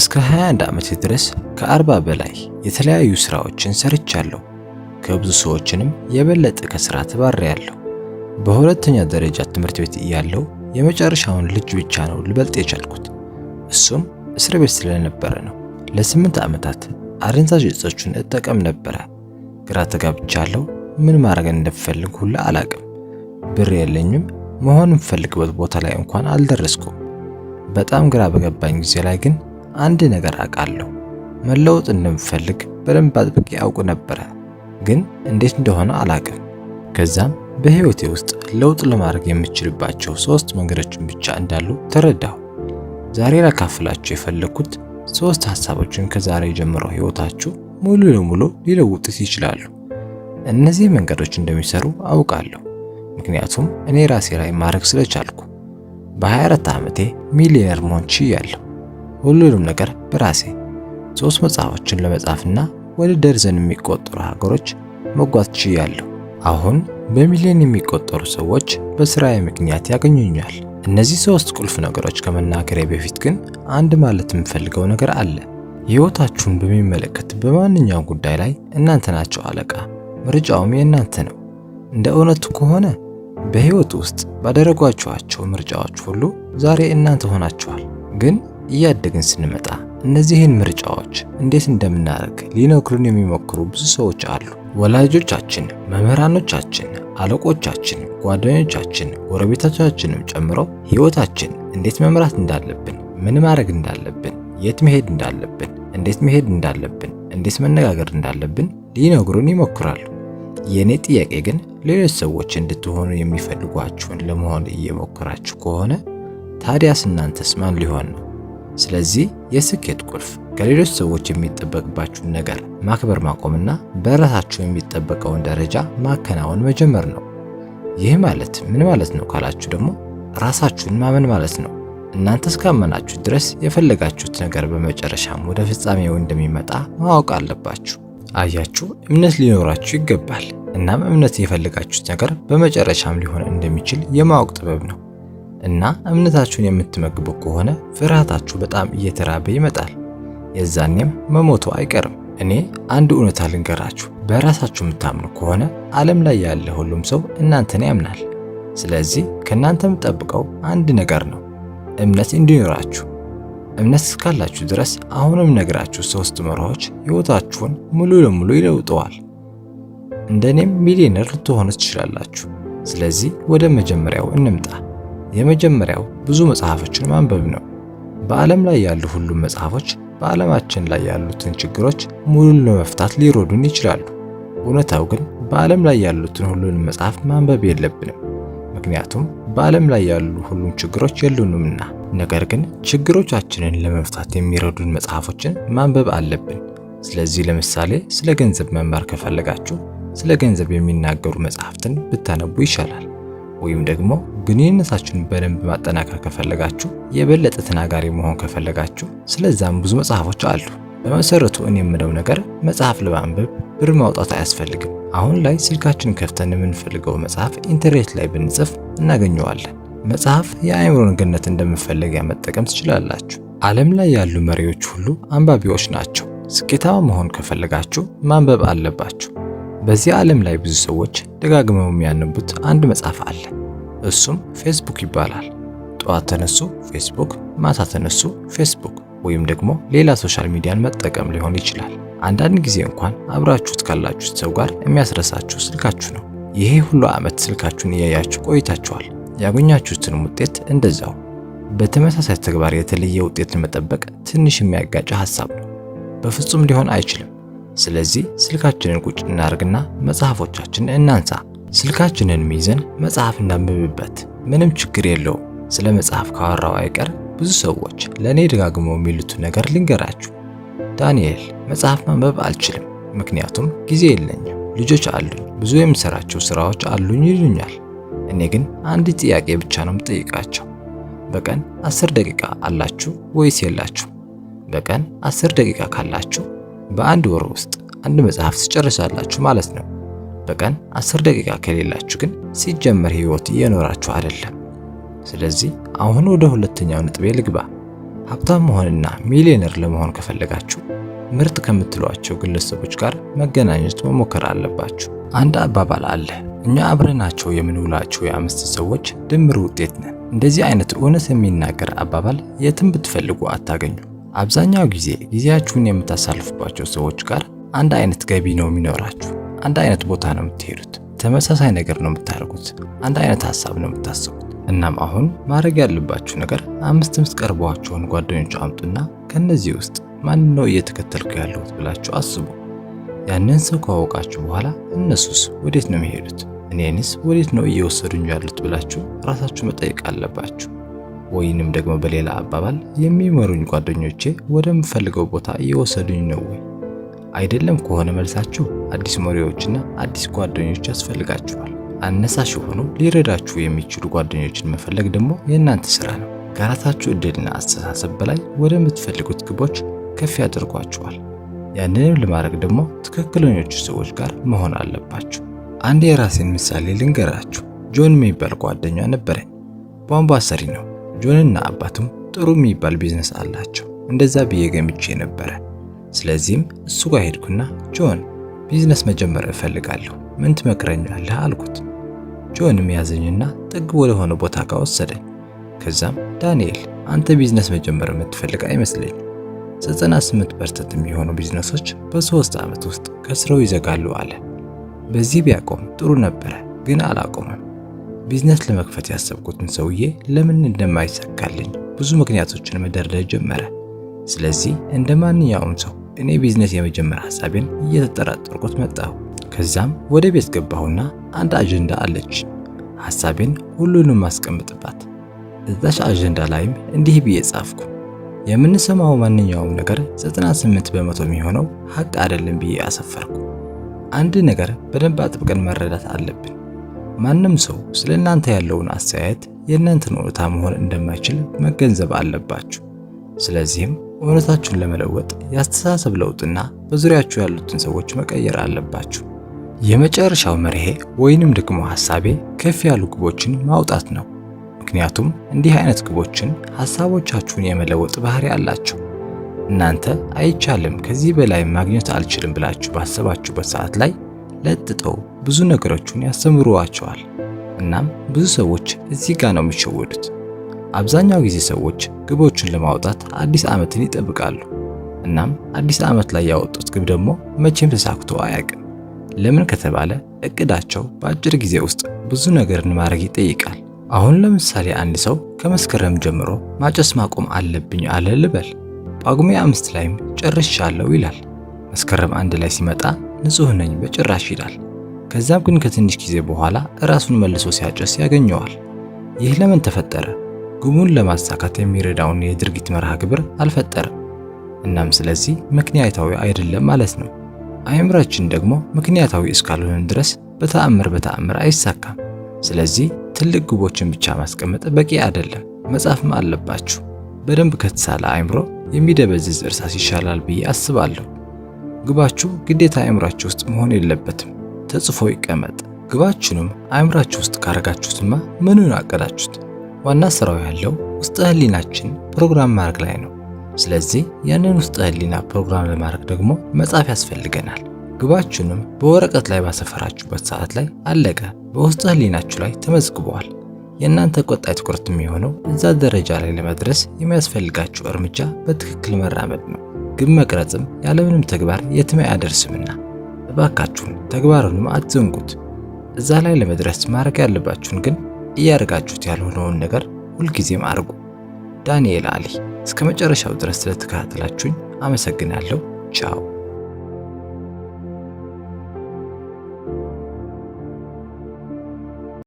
እስከ 21 ዓመቴ ድረስ ከ40 በላይ የተለያዩ ስራዎችን ሰርቻለሁ። ከብዙ ሰዎችንም የበለጠ ከስራ ተባሬያለሁ። በሁለተኛ ደረጃ ትምህርት ቤት እያለሁ የመጨረሻውን ልጅ ብቻ ነው ልበልጥ የቻልኩት። እሱም እስር ቤት ስለነበረ ነው። ለ8 ዓመታት አደንዛዥ እጾችን እጠቀም ነበረ። ግራ ተጋብቻለሁ። ምን ማድረግ እንደምፈልግ ሁላ አላቅም። ብር የለኝም። መሆን የምፈልግበት ቦታ ላይ እንኳን አልደረስኩም። በጣም ግራ በገባኝ ጊዜ ላይ ግን አንድ ነገር አውቃለሁ። መለወጥ እንደምፈልግ በደንብ አጥብቄ ያውቅ ነበረ፣ ግን እንዴት እንደሆነ አላቅም። ከዛም በህይወቴ ውስጥ ለውጥ ለማድረግ የምችልባቸው 3 መንገዶችን ብቻ እንዳሉ ተረዳሁ። ዛሬ ላካፍላችሁ የፈለኩት 3 ሐሳቦችን ከዛሬ ጀምሮ ህይወታችሁ ሙሉ ለሙሉ ሊለውጡት ይችላሉ። እነዚህ መንገዶች እንደሚሰሩ አውቃለሁ፣ ምክንያቱም እኔ ራሴ ላይ ማድረግ ስለቻልኩ። በ24 ዓመቴ ሚሊዮነር መሆን ችያለሁ። ሁሉንም ነገር በራሴ 3 መጽሐፎችን ለመጻፍና ወደ ደርዘን የሚቆጠሩ ሀገሮች መጓዝ ችያለሁ። አሁን በሚሊዮን የሚቆጠሩ ሰዎች በስራዬ ምክንያት ያገኙኛል። እነዚህ 3 ቁልፍ ነገሮች ከመናገሬ በፊት ግን አንድ ማለት የምፈልገው ነገር አለ። ህይወታችሁን በሚመለከት በማንኛውም ጉዳይ ላይ እናንተ ናችሁ አለቃ፣ ምርጫውም የእናንተ ነው። እንደ እውነቱ ከሆነ በህይወት ውስጥ ባደረጓችኋቸው ምርጫዎች ሁሉ ዛሬ እናንተ ሆናችኋል። ግን እያደግን ስንመጣ እነዚህን ምርጫዎች እንዴት እንደምናደርግ ሊነግሩን የሚሞክሩ ብዙ ሰዎች አሉ። ወላጆቻችን፣ መምህራኖቻችን፣ አለቆቻችን፣ ጓደኞቻችን፣ ጎረቤቶቻችንም ጨምሮ ህይወታችን እንዴት መምራት እንዳለብን፣ ምን ማድረግ እንዳለብን፣ የት መሄድ እንዳለብን፣ እንዴት መሄድ እንዳለብን፣ እንዴት መነጋገር እንዳለብን ሊነግሩን ይሞክራሉ። የኔ ጥያቄ ግን ሌሎች ሰዎች እንድትሆኑ የሚፈልጓችሁን ለመሆን እየሞከራችሁ ከሆነ ታዲያስ እናንተስ ማን ሊሆን ነው? ስለዚህ የስኬት ቁልፍ ከሌሎች ሰዎች የሚጠበቅባችሁን ነገር ማክበር ማቆምና በራሳችሁ የሚጠበቀውን ደረጃ ማከናወን መጀመር ነው። ይህ ማለት ምን ማለት ነው ካላችሁ ደግሞ ራሳችሁን ማመን ማለት ነው። እናንተ እስካመናችሁ ድረስ የፈለጋችሁት ነገር በመጨረሻም ወደ ፍጻሜው እንደሚመጣ ማወቅ አለባችሁ። አያችሁ፣ እምነት ሊኖራችሁ ይገባል። እናም እምነት የፈለጋችሁት ነገር በመጨረሻም ሊሆን እንደሚችል የማወቅ ጥበብ ነው። እና እምነታችሁን የምትመግቡ ከሆነ ፍርሃታችሁ በጣም እየተራበ ይመጣል። የዛኔም መሞቱ አይቀርም። እኔ አንድ እውነታ ልንገራችሁ፣ በራሳችሁ የምታምኑ ከሆነ ዓለም ላይ ያለ ሁሉም ሰው እናንተን ያምናል። ስለዚህ ከእናንተ የምጠብቀው አንድ ነገር ነው፣ እምነት እንዲኖራችሁ። እምነት እስካላችሁ ድረስ አሁንም ነግራችሁ 3 መርሆች ህይወታችሁን ሙሉ ለሙሉ ይለውጠዋል። እንደኔም ሚሊዮነር ልትሆኑ ትችላላችሁ። ስለዚህ ወደ መጀመሪያው እንምጣ። የመጀመሪያው ብዙ መጽሐፎችን ማንበብ ነው። በዓለም ላይ ያሉ ሁሉም መጽሐፎች በዓለማችን ላይ ያሉትን ችግሮች ሙሉ ለመፍታት ሊረዱን ይችላሉ። እውነታው ግን በዓለም ላይ ያሉትን ሁሉንም መጽሐፍ ማንበብ የለብንም፣ ምክንያቱም በዓለም ላይ ያሉ ሁሉም ችግሮች የሉንምና። ነገር ግን ችግሮቻችንን ለመፍታት የሚረዱን መጽሐፎችን ማንበብ አለብን። ስለዚህ ለምሳሌ ስለ ገንዘብ መማር ከፈለጋችሁ ስለ ገንዘብ የሚናገሩ መጽሐፍትን ብታነቡ ይሻላል። ወይም ደግሞ ግንኙነታችሁን በደንብ ማጠናከር ከፈለጋችሁ፣ የበለጠ ተናጋሪ መሆን ከፈለጋችሁ ስለዛም ብዙ መጽሐፎች አሉ። በመሰረቱ እኔ የምለው ነገር መጽሐፍ ለማንበብ ብር ማውጣት አያስፈልግም። አሁን ላይ ስልካችን ከፍተን የምንፈልገው መጽሐፍ ኢንተርኔት ላይ ብንጽፍ እናገኘዋለን። መጽሐፍ የአእምሮን ገነት እንደምፈልጊያ መጠቀም ትችላላችሁ። ዓለም ላይ ያሉ መሪዎች ሁሉ አንባቢዎች ናቸው። ስኬታማ መሆን ከፈለጋችሁ ማንበብ አለባችሁ። በዚህ ዓለም ላይ ብዙ ሰዎች ደጋግመው የሚያነቡት አንድ መጽሐፍ አለ። እሱም ፌስቡክ ይባላል። ጠዋት ተነሱ ፌስቡክ፣ ማታ ተነሱ ፌስቡክ፣ ወይም ደግሞ ሌላ ሶሻል ሚዲያን መጠቀም ሊሆን ይችላል። አንዳንድ ጊዜ እንኳን አብራችሁት ካላችሁት ሰው ጋር የሚያስረሳችሁ ስልካችሁ ነው። ይሄ ሁሉ ዓመት ስልካችሁን እያያችሁ ቆይታችኋል። ያገኛችሁትን ውጤት እንደዛው። በተመሳሳይ ተግባር የተለየ ውጤትን መጠበቅ ትንሽ የሚያጋጭ ሐሳብ ነው። በፍጹም ሊሆን አይችልም። ስለዚህ ስልካችንን ቁጭ እናርግና መጽሐፎቻችንን እናንሳ። ስልካችንን ይዘን መጽሐፍ እናንብብበት። ምንም ችግር የለውም። ስለ መጽሐፍ ካወራው አይቀር ብዙ ሰዎች ለኔ ደጋግመው የሚሉት ነገር ልንገራችሁ። ዳንኤል መጽሐፍ ማንበብ አልችልም፣ ምክንያቱም ጊዜ የለኝም፣ ልጆች አሉኝ፣ ብዙ የምሰራቸው ስራዎች አሉኝ ይሉኛል። እኔ ግን አንድ ጥያቄ ብቻ ነው የምጠይቃቸው። በቀን 10 ደቂቃ አላችሁ ወይስ የላችሁ? በቀን 10 ደቂቃ ካላችሁ በአንድ ወር ውስጥ አንድ መጽሐፍ ትጨርሳላችሁ ማለት ነው። በቀን 10 ደቂቃ ከሌላችሁ ግን ሲጀመር ህይወት እየኖራችሁ አይደለም። ስለዚህ አሁን ወደ ሁለተኛው ነጥቤ ልግባ። ሀብታም መሆንና ሚሊዮነር ለመሆን ከፈለጋችሁ ምርጥ ከምትሏቸው ግለሰቦች ጋር መገናኘት መሞከር አለባችሁ። አንድ አባባል አለ፣ እኛ አብረናቸው የምንውላቸው የአምስት ሰዎች ድምር ውጤት ነን። እንደዚህ አይነት እውነት የሚናገር አባባል የትም ብትፈልጉ አታገኙ። አብዛኛው ጊዜያችሁን የምታሳልፉባቸው ሰዎች ጋር አንድ አይነት ገቢ ነው የሚኖራችሁ። አንድ አይነት ቦታ ነው የምትሄዱት። ተመሳሳይ ነገር ነው የምታደርጉት። አንድ አይነት ሀሳብ ነው የምታስቡት። እናም አሁን ማድረግ ያለባችሁ ነገር 5 የምትቀርቧቸውን ጓደኞች አምጡና ከነዚህ ውስጥ ማን ነው እየተከተልኩ ያለሁት ብላችሁ አስቡ። ያንን ሰው ካወቃችሁ በኋላ እነሱስ ወዴት ነው የሚሄዱት? እኔንስ ወዴት ነው እየወሰዱኝ ያሉት ብላችሁ ራሳችሁ መጠየቅ አለባችሁ። ወይንም ደግሞ በሌላ አባባል የሚመሩኝ ጓደኞቼ ወደምፈልገው ቦታ እየወሰዱኝ ነው ወይ? አይደለም ከሆነ መልሳችሁ አዲስ መሪዎችና አዲስ ጓደኞች ያስፈልጋችኋል። አነሳሽ የሆኑ ሊረዳችሁ የሚችሉ ጓደኞችን መፈለግ ደግሞ የእናንተ ስራ ነው። ከራሳችሁ እድልና አስተሳሰብ በላይ ወደምትፈልጉት ግቦች ከፍ ያደርጓችኋል። ያንንም ለማድረግ ደግሞ ትክክለኞቹ ሰዎች ጋር መሆን አለባችሁ። አንድ የራሴን ምሳሌ ልንገራችሁ። ጆን የሚባል ጓደኛ ነበረኝ። ቧንቧ ሰሪ ነው። ጆንና አባቱም ጥሩ የሚባል ቢዝነስ አላቸው። እንደዛ ብዬ ገምቼ ነበረ። ስለዚህም እሱ ጋር ሄድኩና ጆን ቢዝነስ መጀመር እፈልጋለሁ፣ ምን ትመክረኛለህ አልኩት። ጆንም ያዘኝና ጥግ ወደ ሆነ ቦታ ጋር ወሰደኝ። ከዛም ዳንኤል አንተ ቢዝነስ መጀመር የምትፈልግ አይመስለኝም። 98% የሚሆኑ ቢዝነሶች በ3 ዓመት ውስጥ ከስረው ይዘጋሉ አለ። በዚህ ቢያቆም ጥሩ ነበረ፣ ግን አላቆመም። ቢዝነስ ለመክፈት ያሰብኩትን ሰውዬ ለምን እንደማይሳካልኝ ብዙ ምክንያቶችን መደርደር ጀመረ። ስለዚህ እንደ ማንኛውም ሰው እኔ ቢዝነስ የመጀመር ሐሳቤን እየተጠራጠርኩት መጣሁ። ከዛም ወደ ቤት ገባሁና አንድ አጀንዳ አለች፣ ሐሳቤን ሁሉንም ማስቀምጥባት። እዛች አጀንዳ ላይም እንዲህ ብዬ ጻፍኩ፣ የምንሰማው ማንኛውም ነገር 98% የሚሆነው ሐቅ አይደለም ብዬ አሰፈርኩ። አንድ ነገር በደንብ አጥብቀን መረዳት አለብን። ማንም ሰው ስለ እናንተ ያለውን አስተያየት የእናንተን እውነታ መሆን እንደማይችል መገንዘብ አለባችሁ። ስለዚህም እውነታችሁን ለመለወጥ የአስተሳሰብ ለውጥና በዙሪያችሁ ያሉትን ሰዎች መቀየር አለባችሁ። የመጨረሻው መርሄ ወይንም ደግሞ ሐሳቤ ከፍ ያሉ ግቦችን ማውጣት ነው። ምክንያቱም እንዲህ አይነት ግቦችን ሐሳቦቻችሁን የመለወጥ ባህሪ አላቸው። እናንተ አይቻልም ከዚህ በላይ ማግኘት አልችልም ብላችሁ ባሰባችሁበት ሰዓት ላይ ለጥጠው ብዙ ነገሮችን ያስተምሩዋቸዋል። እናም ብዙ ሰዎች እዚህ ጋር ነው የሚሸወዱት። አብዛኛው ጊዜ ሰዎች ግቦችን ለማውጣት አዲስ ዓመትን ይጠብቃሉ። እናም አዲስ ዓመት ላይ ያወጡት ግብ ደግሞ መቼም ተሳክቶ አያውቅም። ለምን ከተባለ እቅዳቸው በአጭር ጊዜ ውስጥ ብዙ ነገርን ማድረግ ይጠይቃል። አሁን ለምሳሌ አንድ ሰው ከመስከረም ጀምሮ ማጨስ ማቆም አለብኝ አለ ልበል። ጳጉሜ 5 ላይም ጨርሻለሁ ይላል። መስከረም 1 ላይ ሲመጣ ንጹህ ነኝ በጭራሽ ይላል። ከዛም ግን ከትንሽ ጊዜ በኋላ ራሱን መልሶ ሲያጨስ ያገኘዋል። ይህ ለምን ተፈጠረ? ግቡን ለማሳካት የሚረዳውን የድርጊት መርሃ ግብር አልፈጠረም። እናም ስለዚህ ምክንያታዊ አይደለም ማለት ነው። አእምሯችን ደግሞ ምክንያታዊ እስካልሆነ ድረስ በተአምር አይሳካም። ስለዚህ ትልቅ ግቦችን ብቻ ማስቀመጥ በቂ አይደለም፣ መጻፍም አለባችሁ። በደንብ ከተሳለ አእምሮ የሚደበዝዝ እርሳስ ይሻላል ብዬ አስባለሁ። ግባችሁ ግዴታ አእምሯችሁ ውስጥ መሆን የለበትም፣ ተጽፎ ይቀመጥ። ግባችሁንም አእምሯችሁ ውስጥ ካረጋችሁትማ ምኑን አቀዳችሁት? ዋና ስራው ያለው ውስጥ ህሊናችን ፕሮግራም ማድረግ ላይ ነው። ስለዚህ ያንን ውስጥ ህሊና ፕሮግራም ለማድረግ ደግሞ መጻፍ ያስፈልገናል። ግባችሁንም በወረቀት ላይ ባሰፈራችሁበት ሰዓት ላይ አለቀ፣ በውስጥ ህሊናችሁ ላይ ተመዝግቧል። የእናንተ ቀጣይ ትኩረት የሚሆነው እዛ ደረጃ ላይ ለመድረስ የሚያስፈልጋችሁ እርምጃ በትክክል መራመድ ነው። ግብ መቅረጽም ያለምንም ተግባር የትም አያደርስምና እባካችሁን ተግባሩንም አትዘንጉት። እዛ ላይ ለመድረስ ማድረግ ያለባችሁን ግን እያደረጋችሁት ያልሆነውን ነገር ሁልጊዜም አድርጉ። ዳንኤል አሊ። እስከ መጨረሻው ድረስ ስለተከታተላችሁኝ አመሰግናለሁ። ቻው።